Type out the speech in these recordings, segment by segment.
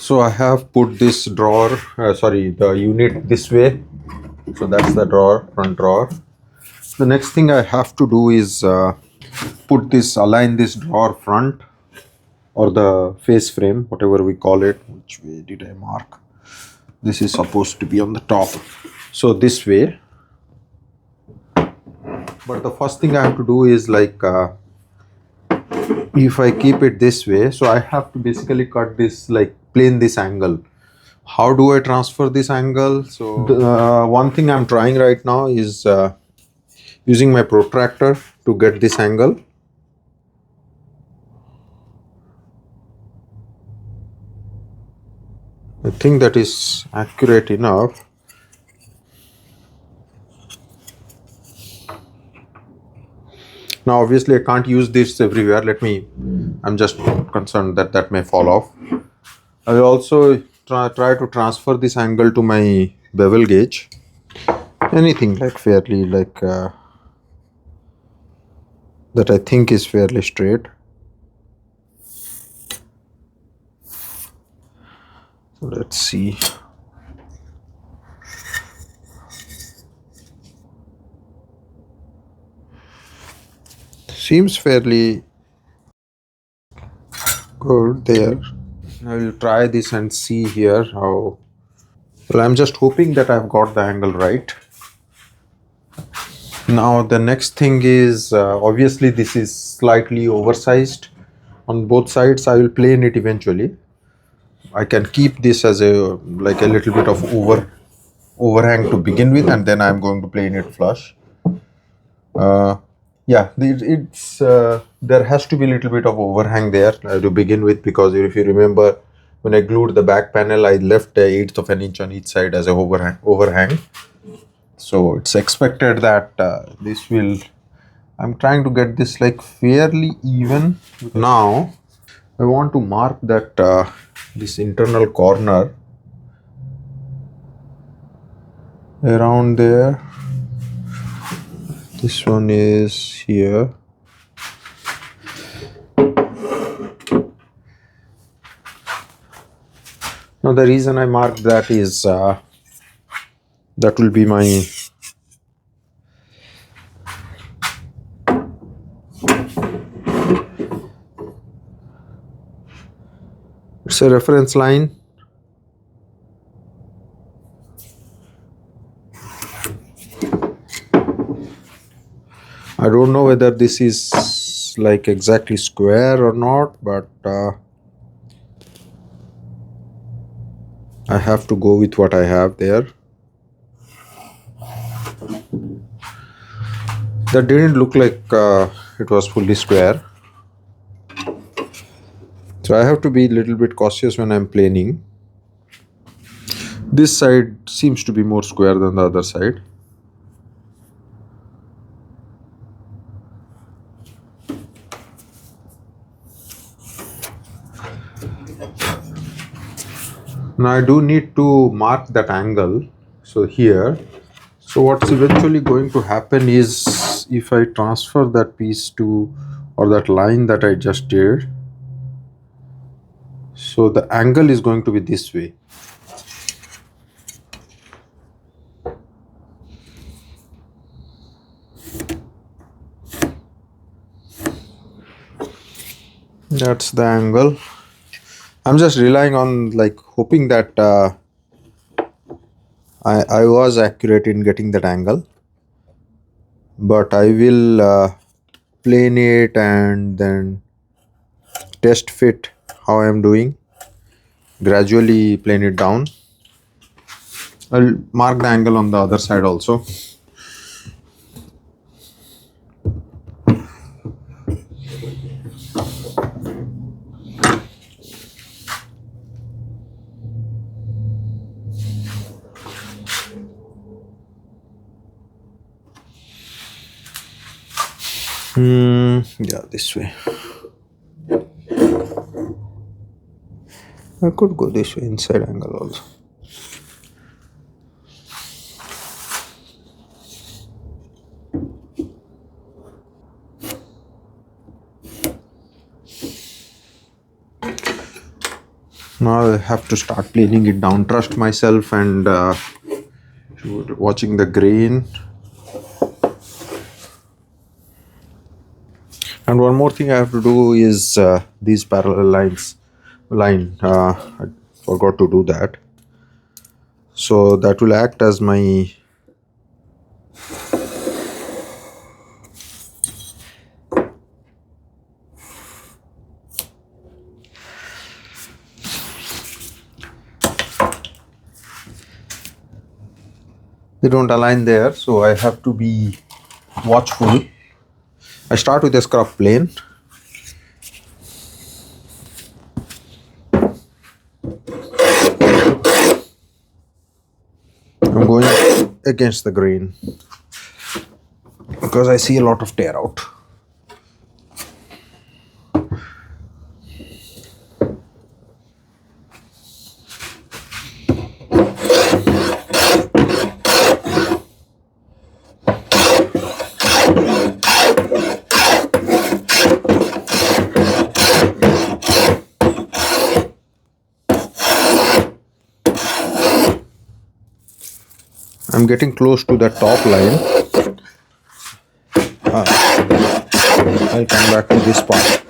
So I have put this drawer, the unit this way. So that's the drawer, front drawer. The next thing I have to do is align this drawer front, or the face frame, whatever we call it. Which way did I mark? This is supposed to be on the top. So this way. But the first thing I have to do is if I keep it this way, so I have to basically cut this, plane this angle. How do I transfer this angle? So the one thing I'm trying right now is using my protractor to get this angle. I think that is accurate enough. Now obviously I can't use this everywhere. I'm just concerned that that may fall off. I will also try to transfer this angle to my bevel gauge. Anything fairly that I think is fairly straight. So let's see. Seems fairly good there. I will try this and see here how. Well, I'm just hoping that I've got the angle right. Now the next thing is obviously this is slightly oversized on both sides. I will plane it eventually. I can keep this as a little bit of overhang to begin with, and then I'm going to plane it flush. Yeah, there has to be a little bit of overhang there to begin with, because if you remember, when I glued the back panel, I left 1/8 of an inch on each side as a overhang. So it's expected that this will. I'm trying to get this fairly even. Now I want to mark that this internal corner around there. This one is here. Now the reason I marked that is that will be my it's a reference line. I don't know whether this is exactly square or not, but I have to go with what I have there. That didn't look like it was fully square. So I have to be a little bit cautious when I'm planing. This side seems to be more square than the other side. Now I do need to mark that angle. So here, so what's eventually going to happen is, if I transfer that piece to, or that line that I just did, so the angle is going to be this way. That's the angle. I'm just relying on hoping that I was accurate in getting that angle, but I will plane it and then test fit how I am doing. Gradually plane it down. I'll mark the angle on the other side also. Yeah, this way. I could go this way, inside angle also. Now I have to start planing it down. Trust myself and watching the grain. And one more thing I have to do is these parallel line. I forgot to do that. So that will act as my they don't align there, so I have to be watchful. I start with a scrub plane. I'm going against the grain because I see a lot of tear out. I'm getting close to the top line. I'll come back to this part.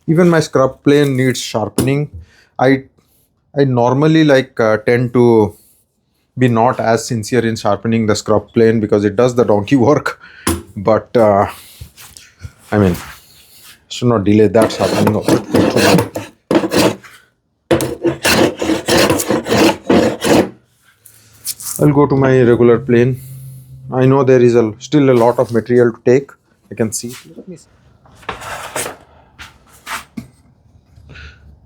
Even my scrub plane needs sharpening. I normally tend to be not as sincere in sharpening the scrub plane because it does the donkey work. But I mean, should not delay that sharpening of it. I'll go to my regular plane. I know there is still a lot of material to take. I can see.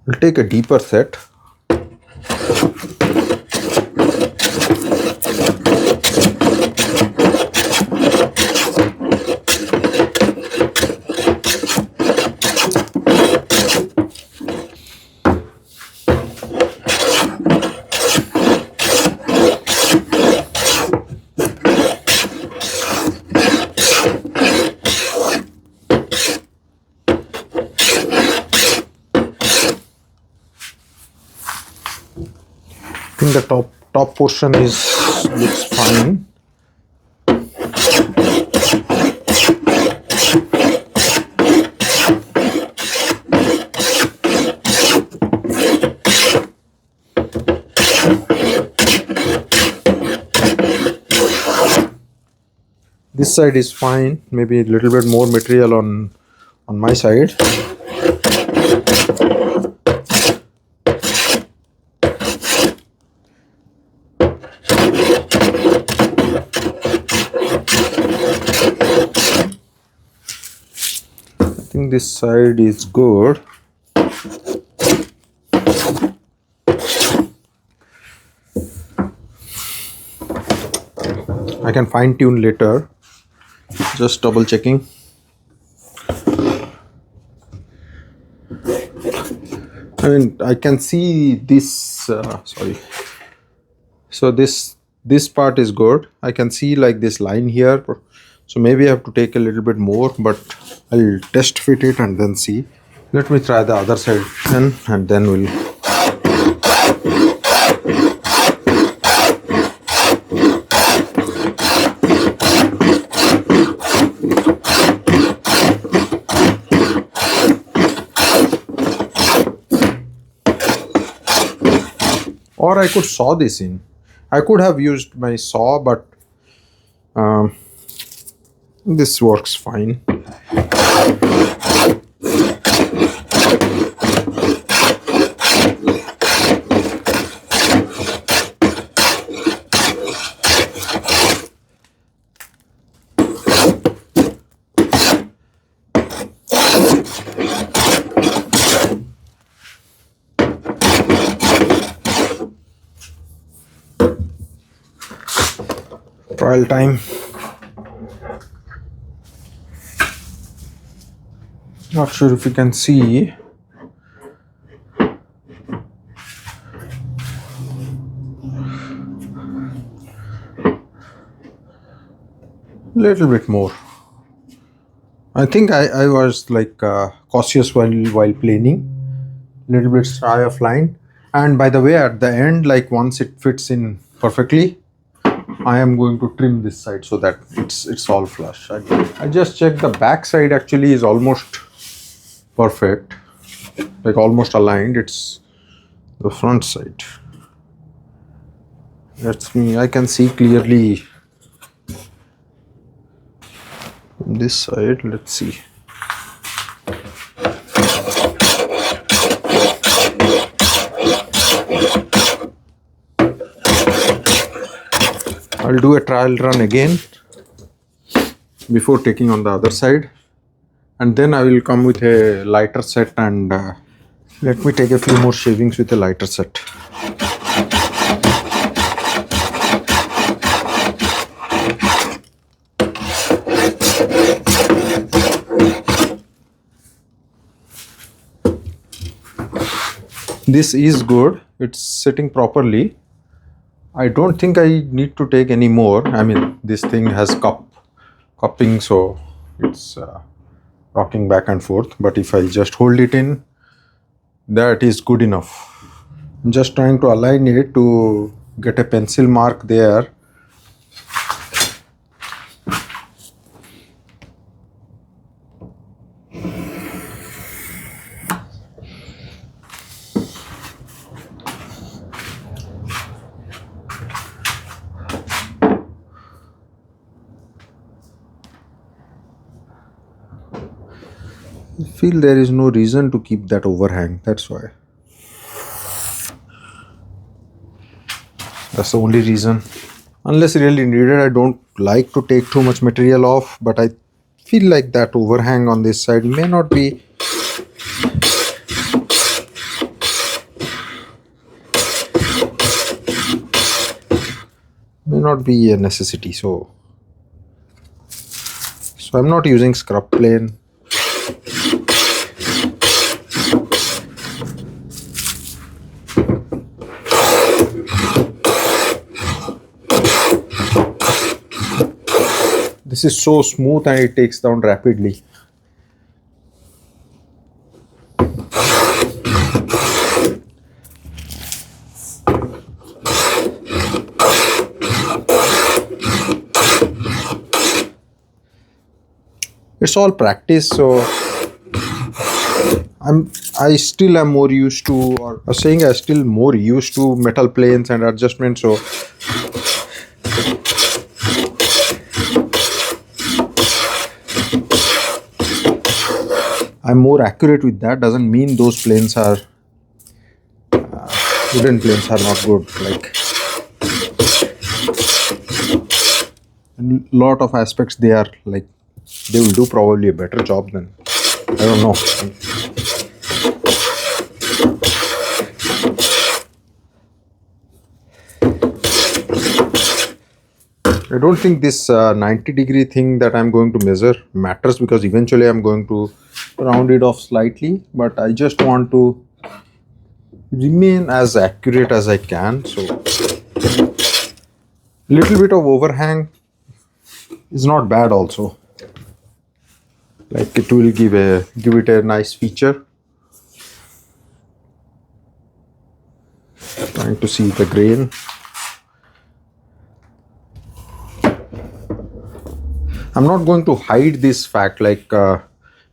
I'll take a deeper set. I think the top portion looks fine. This side is fine. Maybe a little bit more material on my side. I think this side is good. I can fine tune later. Just double checking. I mean, I can see this. Sorry. So this part is good. I can see like this line here. So maybe I have to take a little bit more, but I'll test fit it and then see. Let me try the other side and then we'll. Or I could saw this in. I could have used my saw, but this works fine. Trial time. Not sure if you can see. Little bit more. I think I was like cautious while planing, little bit shy of line. And by the way, at the end, like once it fits in perfectly, I am going to trim this side so that it's all flush. I just checked the back side actually is almost perfect, like almost aligned. It's the front side. That's me. I can see clearly on this side. Let's see. I'll do a trial run again before taking on the other side, and then I will come with a lighter set and let me take a few more shavings with a lighter set. This is good. It's sitting properly. I don't think I need to take any more. I mean, this thing has cupping, so it's rocking back and forth. But if I just hold it in, that is good enough. I'm just trying to align it to get a pencil mark there. I feel there is no reason to keep that overhang. That's why. That's the only reason. Unless really needed, I don't like to take too much material off, but I feel like that overhang on this side may not be a necessity. So I'm not using scrub plane. This is so smooth and it takes down rapidly. It's all practice, so I still am more used to, or I was saying I still more used to metal planes and adjustments, so I'm more accurate with that. Doesn't mean those planes are wooden planes are not good. Like in lot of aspects, they are like they will do probably a better job than, I don't know. I don't think this 90-degree thing that I'm going to measure matters, because eventually I'm going to round it off slightly, but I just want to remain as accurate as I can. So little bit of overhang is not bad also. Like it will give it a nice feature. Trying to see the grain. I'm not going to hide this fact, like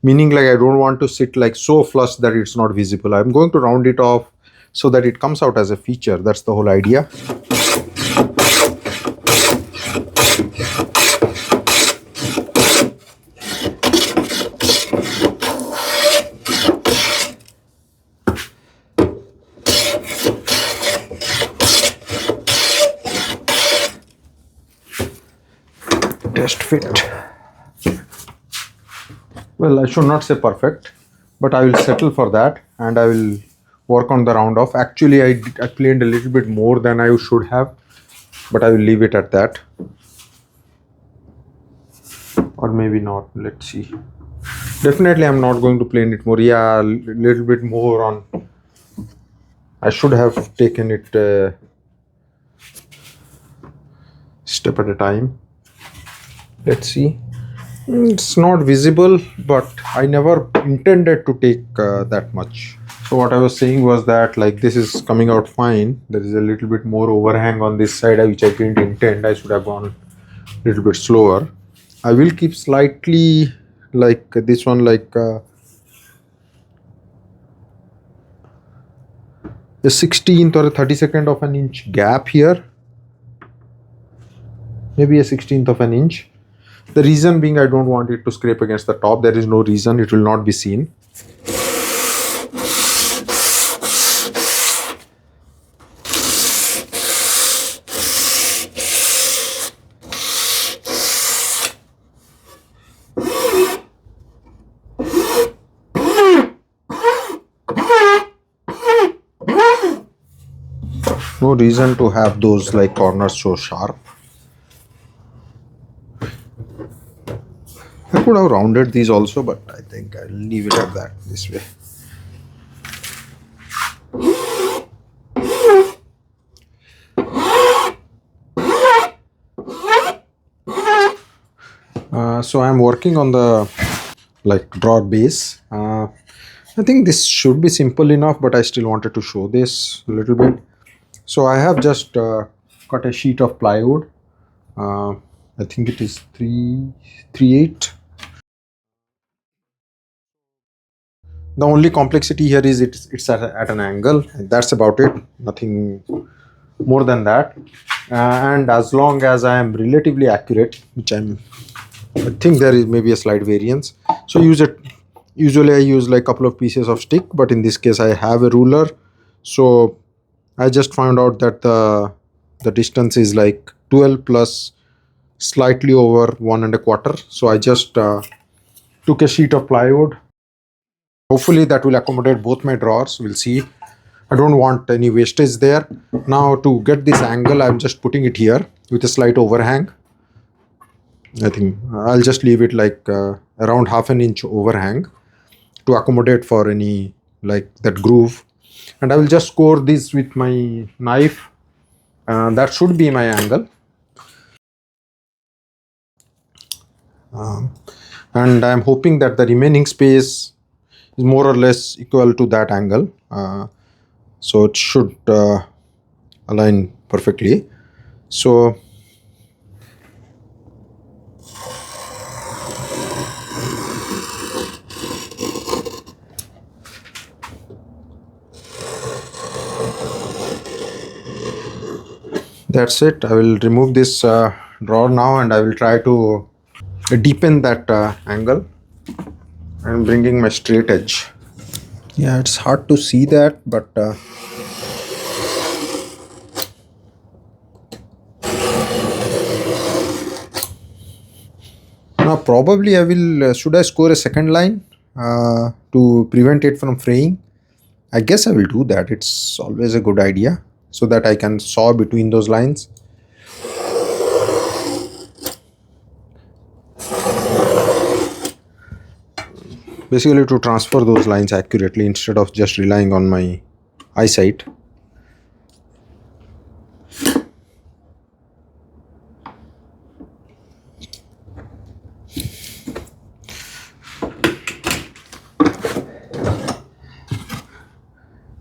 meaning like I don't want to sit like so flush that it's not visible. I'm going to round it off so that it comes out as a feature. That's the whole idea. Test fit. Well, I should not say perfect, but I will settle for that and I will work on the round off. Actually, I planed a little bit more than I should have, but I will leave it at that. Or maybe not. Let's see. Definitely, I'm not going to plane it more. Yeah, a little bit more on. I should have taken it step at a time. Let's see. It's not visible, but I never intended to take that much. So what I was saying was that like this is coming out fine. There is a little bit more overhang on this side, which I didn't intend. I should have gone a little bit slower. I will keep slightly like this one, like a 16th or a 32nd of an inch gap here. Maybe a 16th of an inch. The reason being I don't want it to scrape against the top. There is no reason, it will not be seen. No reason to have those like corners so sharp. I could have rounded these also, but I think I'll leave it at that this way. So I'm working on the like drawer base. I think this should be simple enough, but I still wanted to show this a little bit. So I have just cut a sheet of plywood. I think it is 3/8. The only complexity here is it's at an angle. That's about it. Nothing more than that. And as long as I am relatively accurate, which I think there is maybe a slight variance. So usually I use like a couple of pieces of stick, but in this case I have a ruler. So I just found out that the distance is like 12 plus slightly over 1 1/4. So I just took a sheet of plywood. Hopefully that will accommodate both my drawers. We'll see. I don't want any wastage there. Now to get this angle, I'm just putting it here with a slight overhang. I think I'll just leave it like around 1/2 inch overhang to accommodate for any like that groove. And I will just score this with my knife. That should be my angle. And I'm hoping that the remaining space is more or less equal to that angle. So it should align perfectly. So that's it. I will remove this drawer now, and I will try to deepen that angle. I'm bringing my straight edge. Yeah, it's hard to see that, but now probably I will should I score a second line to prevent it from fraying? I guess I will do that. It's always a good idea, so that I can saw between those lines. Basically to transfer those lines accurately instead of just relying on my eyesight.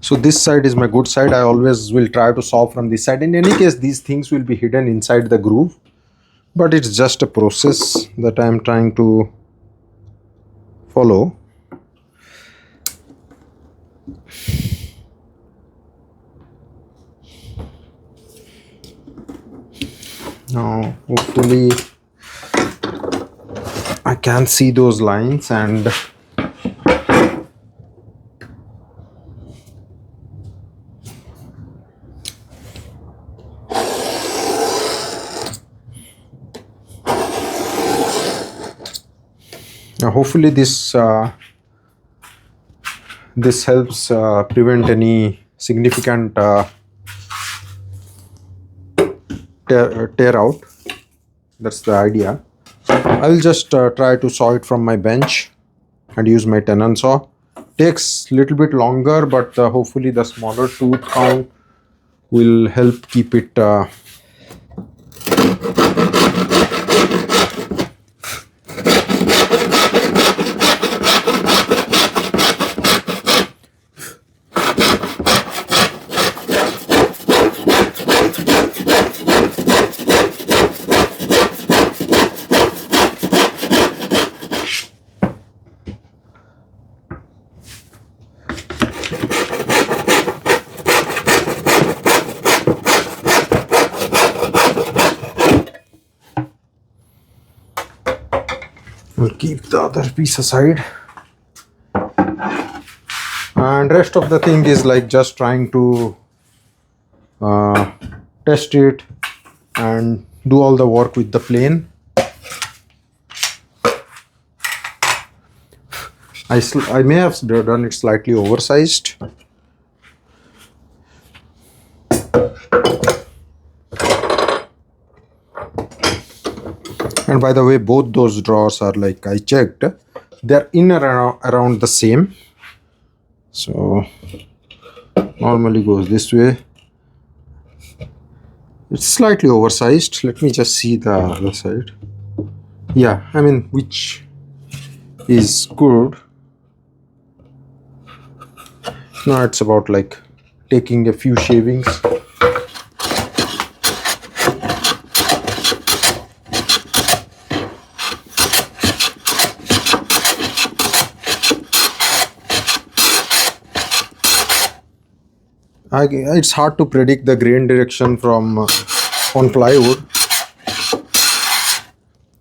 So this side is my good side. I always will try to saw from this side. In any case, these things will be hidden inside the groove, but it's just a process that I am trying to follow. Now hopefully I can see those lines, and hopefully this helps prevent any significant tear out. That's the idea. I will just try to saw it from my bench and use my tenon saw. Takes little bit longer, but hopefully the smaller tooth count will help keep it keep the other piece aside. And rest of the thing is like just trying to test it and do all the work with the plane. I may have done it slightly oversized. And by the way, both those drawers are, like I checked, they're in and around the same. So normally goes this way. It's slightly oversized. Let me just see the other side. Yeah, I mean, which is good. Now it's about like taking a few shavings. It's hard to predict the grain direction from on plywood.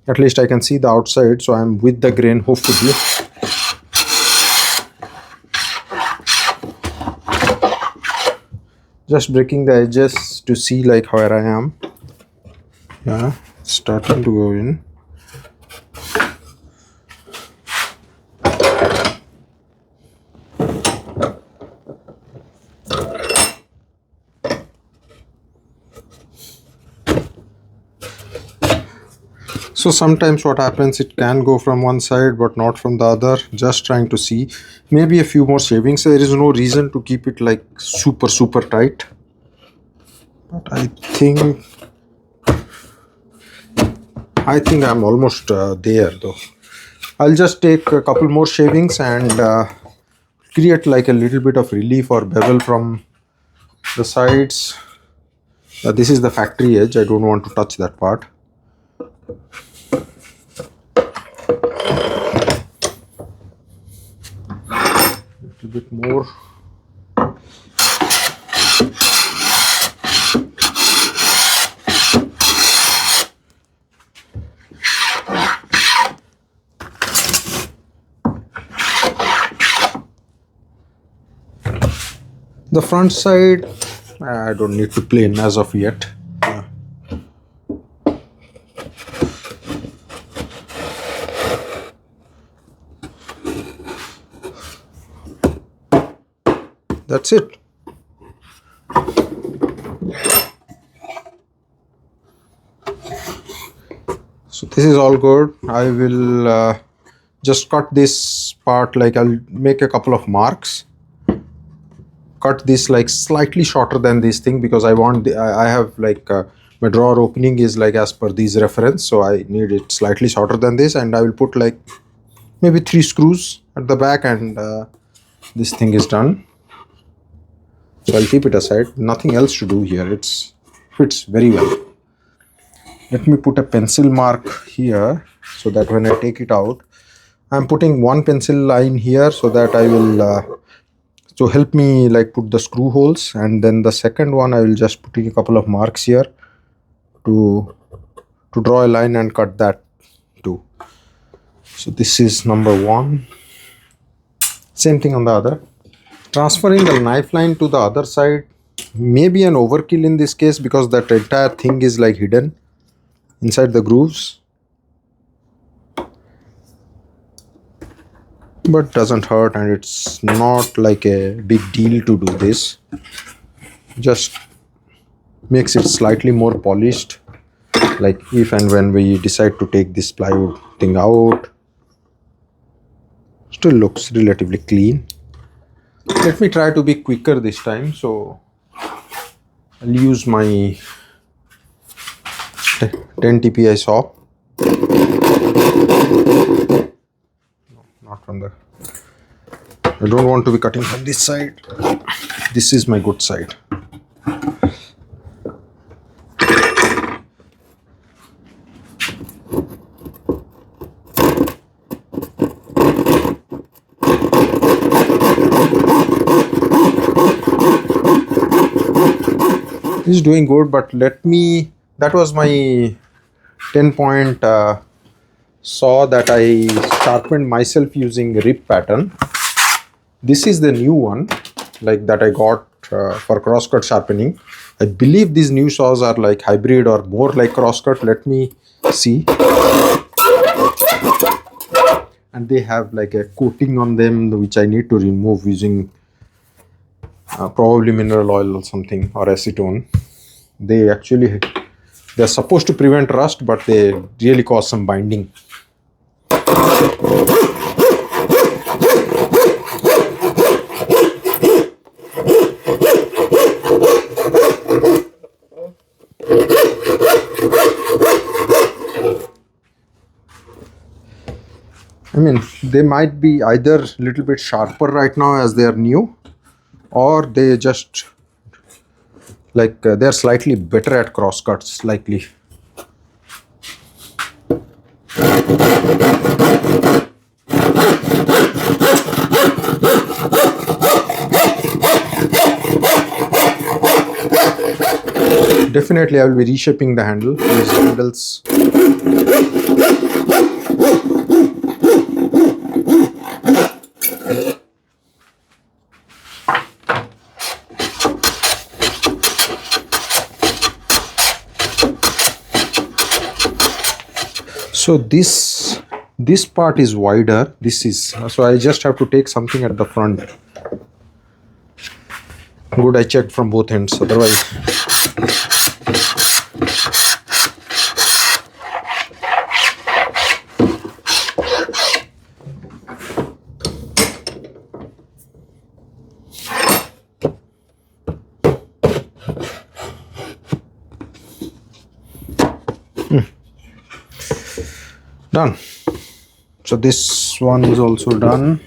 At least I can see the outside, so I'm with the grain hopefully. Just breaking the edges to see like where I am. Yeah, starting to go in. So sometimes what happens, it can go from one side but not from the other. Just trying to see, maybe a few more shavings. There is no reason to keep it like super tight, but I think I'm almost there though. I'll just take a couple more shavings and create like a little bit of relief or bevel from the sides. This is the factory edge. I don't want to touch that part. A bit more. The front side, I don't need to plane as of yet. That's it. So this is all good. I will just cut this part, like I'll make a couple of marks. Cut this like slightly shorter than this thing because I want I have like my drawer opening is like as per these reference, so I need it slightly shorter than this, and I will put like maybe 3 screws at the back, and this thing is done. So I'll keep it aside. Nothing else to do here. It fits very well. Let me put a pencil mark here so that when I take it out, I'm putting one pencil line here so that I will so help me like put the screw holes, and then the second one I will just put a couple of marks here to draw a line and cut that too. So this is number 1. Same thing on the other. Transferring the knife line to the other side may be an overkill in this case because that entire thing is like hidden inside the grooves, but doesn't hurt, and it's not like a big deal to do this. Just makes it slightly more polished, like if and when we decide to take this plywood thing out. Still looks relatively clean. Let me try to be quicker this time, so I'll use my 10 TPI saw. No, not from the... I don't want to be cutting from this side. This is my good side. This is doing good, but let me... That was my 10-point saw that I sharpened myself using rib pattern. This is the new one, like that I got for crosscut sharpening. I believe these new saws are like hybrid or more like crosscut. Let me see. And they have like a coating on them which I need to remove using probably mineral oil or something, or acetone. They're supposed to prevent rust, but they really cause some binding. I mean, they might be either a little bit sharper right now as they are new, or they just like they're slightly better at crosscuts, likely. Definitely, I will be reshaping the handle. These handles. So this part is wider. So I just have to take something at the front. Good, I checked from both ends. Otherwise, done. So this one is also done.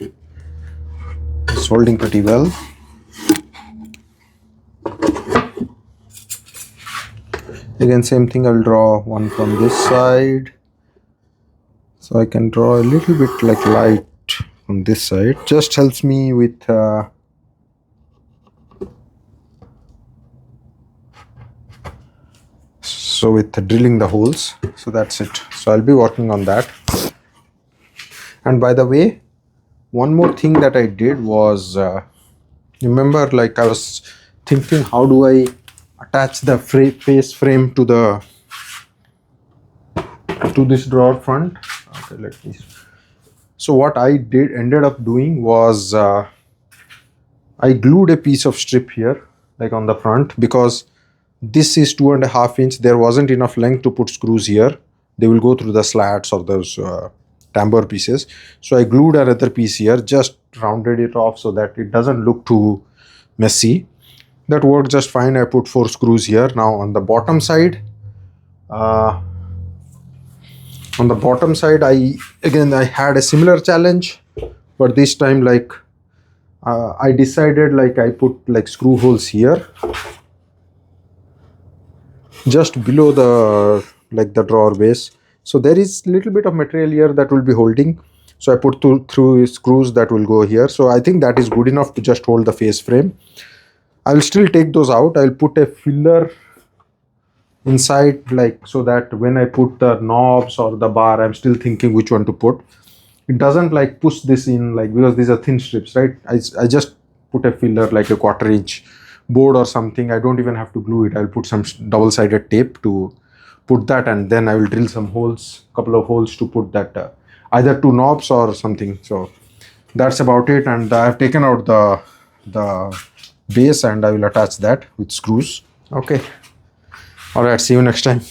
It's holding pretty well. Again, same thing. I'll draw one from this side. So I can draw a little bit like light from this side. Just helps me with with drilling the holes. So that's it. So I'll be working on that. And by the way, one more thing that I did was, remember, like I was thinking, how do I attach the face frame to this drawer front? Okay, let me. So what I ended up doing was I glued a piece of strip here, like on the front, because this is 2.5 inch. There wasn't enough length to put screws here. They will go through the slats or those tambour pieces. So I glued another piece here, just rounded it off so that it doesn't look too messy. That worked just fine. I put 4 screws here. Now on the bottom side, I had a similar challenge, but this time like I decided like I put like screw holes here, just below the drawer base. So there is a little bit of material here that will be holding. So I put through screws that will go here. So I think that is good enough to just hold the face frame. I will still take those out. I will put a filler inside, like so that when I put the knobs or the bar, I'm still thinking which one to put. It doesn't like push this in, like, because these are thin strips, right? I just put a filler like a 1/4 inch board or something. I don't even have to glue it. I'll put some double-sided tape to put that, and then I will drill some holes, couple of holes to put that either 2 knobs or something. So that's about it. And I have taken out the base and I will attach that with screws. Okay. All right. See you next time.